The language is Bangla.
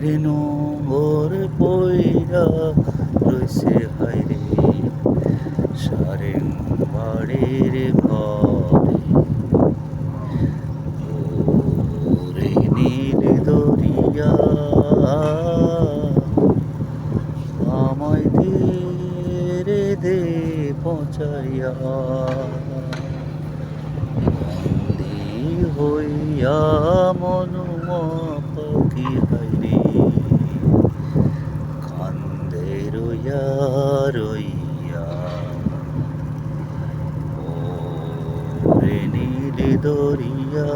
মনের নোঙর পইরা রইছে হায়রে সারেং বাড়ির ঘরে ওরে নীল দরিয়া আমায় দে রে দে পৌঁছাইয়া বন্দি হইয়া মনুয়া পাখি হায়রে কান্দে রইয়া রইয়া ওরে নীল দরিয়া